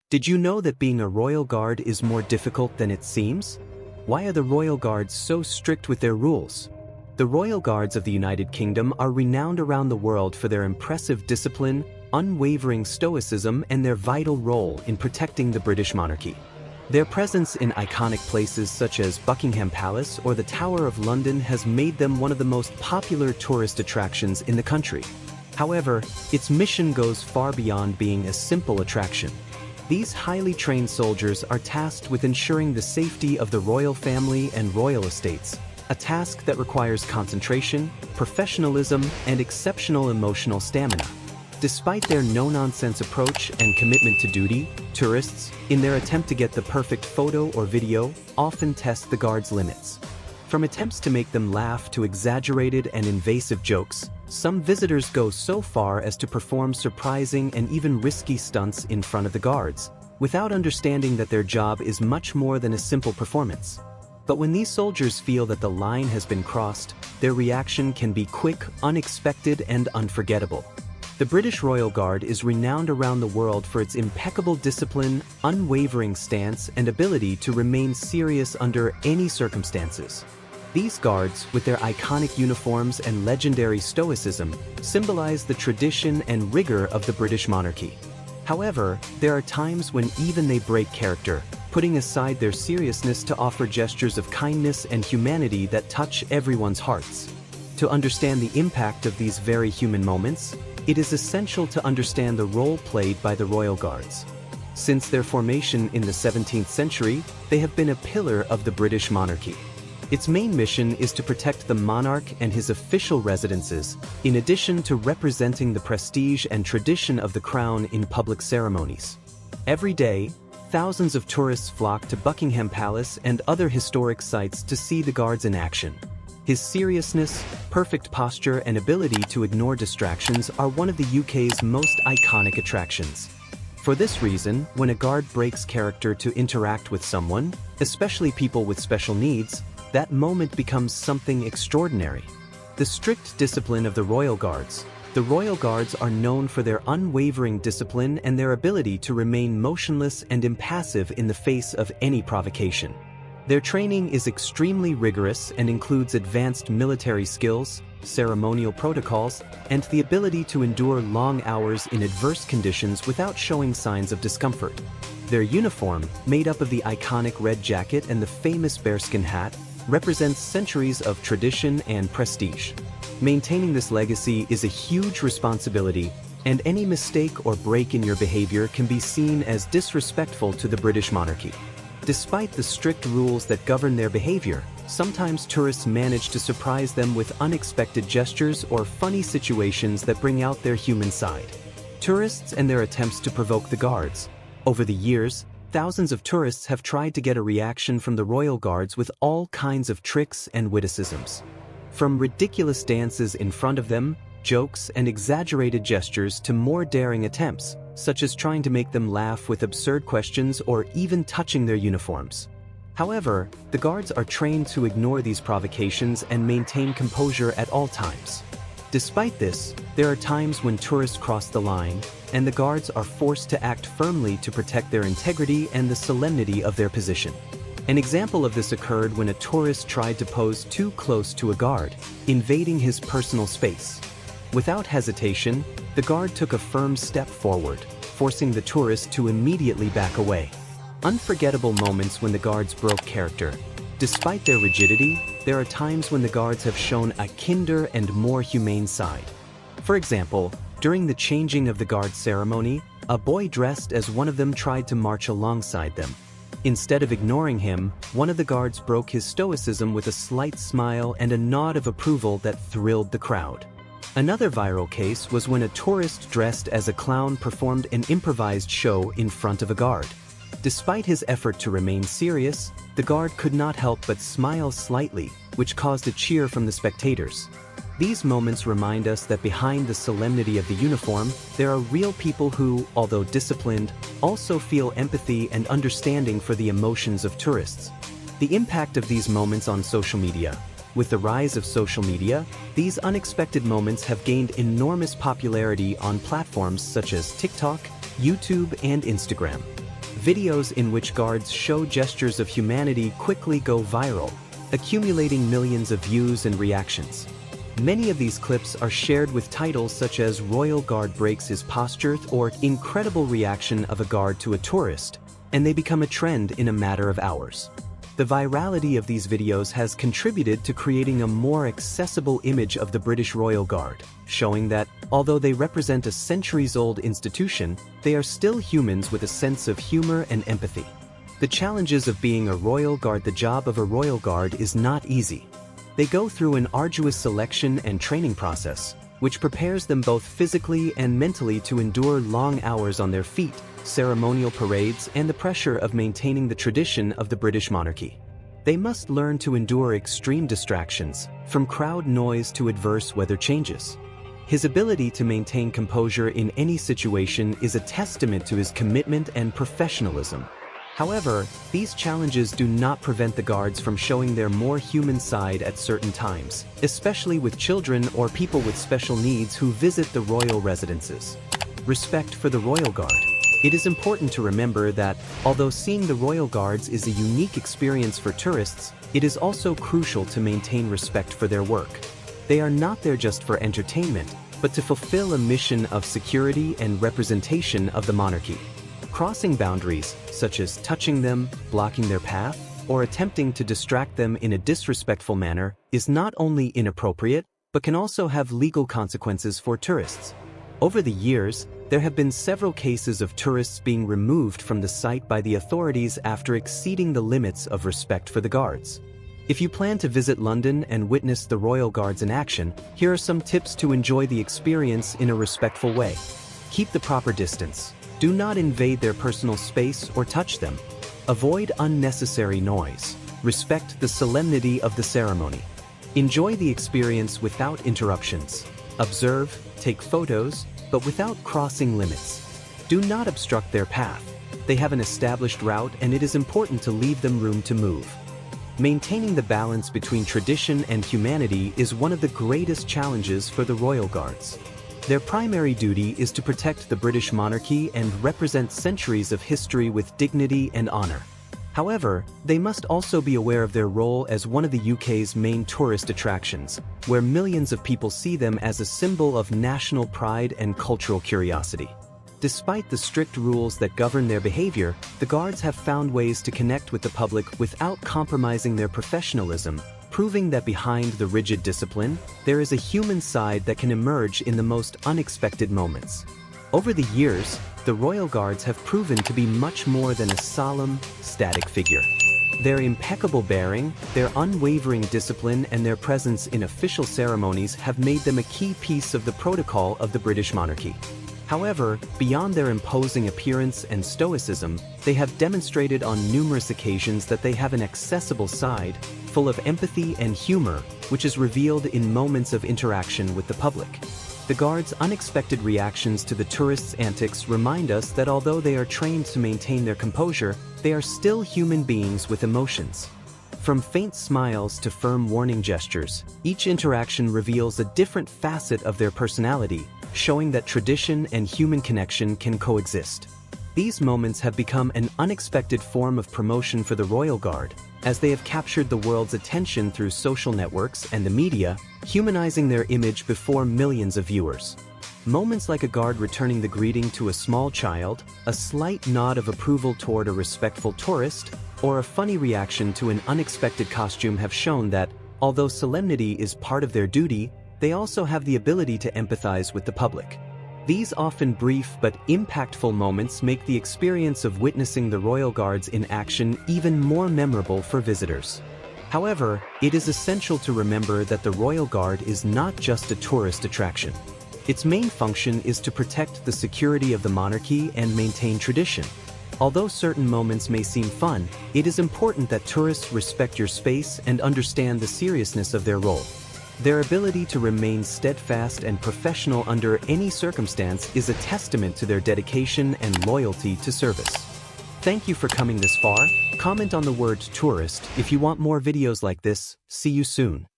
Did you know that being a royal guard is more difficult than it seems? Why are the royal guards so strict with their rules? The royal guards of the United Kingdom are renowned around the world for their impressive discipline, unwavering stoicism, and their vital role in protecting the British monarchy. Their presence in iconic places such as Buckingham Palace or the Tower of London has made them one of the most popular tourist attractions in the country. However, its mission goes far beyond being a simple attraction. These highly trained soldiers are tasked with ensuring the safety of the royal family and royal estates, a task that requires concentration, professionalism, and exceptional emotional stamina. Despite their no-nonsense approach and commitment to duty, tourists, in their attempt to get the perfect photo or video, often test the guards' limits. From attempts to make them laugh to exaggerated and invasive jokes, some visitors go so far as to perform surprising and even risky stunts in front of the guards, without understanding that their job is much more than a simple performance. But when these soldiers feel that the line has been crossed, their reaction can be quick, unexpected, and unforgettable. The British Royal Guard is renowned around the world for its impeccable discipline, unwavering stance, and ability to remain serious under any circumstances. These guards, with their iconic uniforms and legendary stoicism, symbolize the tradition and rigor of the British monarchy. However, there are times when even they break character, putting aside their seriousness to offer gestures of kindness and humanity that touch everyone's hearts. To understand the impact of these very human moments, it is essential to understand the role played by the Royal Guards. Since their formation in the 17th century, they have been a pillar of the British monarchy. Its main mission is to protect the monarch and his official residences, in addition to representing the prestige and tradition of the crown in public ceremonies. Every day, thousands of tourists flock to Buckingham Palace and other historic sites to see the guards in action. His seriousness, perfect posture, and ability to ignore distractions are one of the UK's most iconic attractions. For this reason, when a guard breaks character to interact with someone, especially people with special needs, that moment becomes something extraordinary. The strict discipline of the Royal Guards. The Royal Guards are known for their unwavering discipline and their ability to remain motionless and impassive in the face of any provocation. Their training is extremely rigorous and includes advanced military skills, ceremonial protocols, and the ability to endure long hours in adverse conditions without showing signs of discomfort. Their uniform, made up of the iconic red jacket and the famous bearskin hat, represents centuries of tradition and prestige. Maintaining this legacy is a huge responsibility, and any mistake or break in your behavior can be seen as disrespectful to the British monarchy. Despite the strict rules that govern their behavior, sometimes tourists manage to surprise them with unexpected gestures or funny situations that bring out their human side. Tourists and their attempts to provoke the guards. Over the years, thousands of tourists have tried to get a reaction from the Royal Guards with all kinds of tricks and witticisms. From ridiculous dances in front of them, jokes and exaggerated gestures to more daring attempts, such as trying to make them laugh with absurd questions or even touching their uniforms. However, the guards are trained to ignore these provocations and maintain composure at all times. Despite this, there are times when tourists cross the line, and the guards are forced to act firmly to protect their integrity and the solemnity of their position. An example of this occurred when a tourist tried to pose too close to a guard, invading his personal space. Without hesitation, the guard took a firm step forward, forcing the tourist to immediately back away. Unforgettable moments when the guards broke character. Despite their rigidity, there are times when the guards have shown a kinder and more humane side. For example, during the changing of the guard ceremony, a boy dressed as one of them tried to march alongside them. Instead of ignoring him, one of the guards broke his stoicism with a slight smile and a nod of approval that thrilled the crowd. Another viral case was when a tourist dressed as a clown performed an improvised show in front of a guard. Despite his effort to remain serious, the guard could not help but smile slightly, which caused a cheer from the spectators. These moments remind us that behind the solemnity of the uniform, there are real people who, although disciplined, also feel empathy and understanding for the emotions of tourists. The impact of these moments on social media. With the rise of social media, these unexpected moments have gained enormous popularity on platforms such as TikTok, YouTube, and Instagram. Videos in which guards show gestures of humanity quickly go viral, accumulating millions of views and reactions. Many of these clips are shared with titles such as "Royal Guard Breaks His Posture" or "Incredible Reaction of a Guard to a Tourist," and they become a trend in a matter of hours. The virality of these videos has contributed to creating a more accessible image of the British Royal Guard, showing that, although they represent a centuries-old institution, they are still humans with a sense of humor and empathy. The challenges of being a Royal Guard. The job of a Royal Guard is not easy. They go through an arduous selection and training process, which prepares them both physically and mentally to endure long hours on their feet, ceremonial parades, and the pressure of maintaining the tradition of the British monarchy. They must learn to endure extreme distractions, from crowd noise to adverse weather changes. His ability to maintain composure in any situation is a testament to his commitment and professionalism. However, these challenges do not prevent the guards from showing their more human side at certain times, especially with children or people with special needs who visit the royal residences. Respect for the Royal Guard. It is important to remember that, although seeing the Royal Guards is a unique experience for tourists, it is also crucial to maintain respect for their work. They are not there just for entertainment, but to fulfill a mission of security and representation of the monarchy. Crossing boundaries, such as touching them, blocking their path, or attempting to distract them in a disrespectful manner, is not only inappropriate, but can also have legal consequences for tourists. Over the years, there have been several cases of tourists being removed from the site by the authorities after exceeding the limits of respect for the guards. If you plan to visit London and witness the Royal Guards in action, here are some tips to enjoy the experience in a respectful way. Keep the proper distance. Do not invade their personal space or touch them. Avoid unnecessary noise. Respect the solemnity of the ceremony. Enjoy the experience without interruptions. Observe, take photos, but without crossing limits. Do not obstruct their path. They have an established route, and it is important to leave them room to move. Maintaining the balance between tradition and humanity is one of the greatest challenges for the Royal Guards. Their primary duty is to protect the British monarchy and represent centuries of history with dignity and honor. However, they must also be aware of their role as one of the UK's main tourist attractions, where millions of people see them as a symbol of national pride and cultural curiosity. Despite the strict rules that govern their behavior, the guards have found ways to connect with the public without compromising their professionalism, proving that behind the rigid discipline, there is a human side that can emerge in the most unexpected moments. Over the years, the Royal Guards have proven to be much more than a solemn, static figure. Their impeccable bearing, their unwavering discipline, and their presence in official ceremonies have made them a key piece of the protocol of the British monarchy. However, beyond their imposing appearance and stoicism, they have demonstrated on numerous occasions that they have an accessible side, full of empathy and humor, which is revealed in moments of interaction with the public. The guards' unexpected reactions to the tourists' antics remind us that although they are trained to maintain their composure, they are still human beings with emotions. From faint smiles to firm warning gestures, each interaction reveals a different facet of their personality, showing that tradition and human connection can coexist. These moments have become an unexpected form of promotion for the Royal Guard, as they have captured the world's attention through social networks and the media, humanizing their image before millions of viewers. Moments like a guard returning the greeting to a small child, a slight nod of approval toward a respectful tourist, or a funny reaction to an unexpected costume have shown that, although solemnity is part of their duty, they also have the ability to empathize with the public. These often brief but impactful moments make the experience of witnessing the Royal Guards in action even more memorable for visitors. However, it is essential to remember that the Royal Guard is not just a tourist attraction. Its main function is to protect the security of the monarchy and maintain tradition. Although certain moments may seem fun, it is important that tourists respect your space and understand the seriousness of their role. Their ability to remain steadfast and professional under any circumstance is a testament to their dedication and loyalty to service. Thank you for coming this far. Comment on the word tourist if you want more videos like this. See you soon.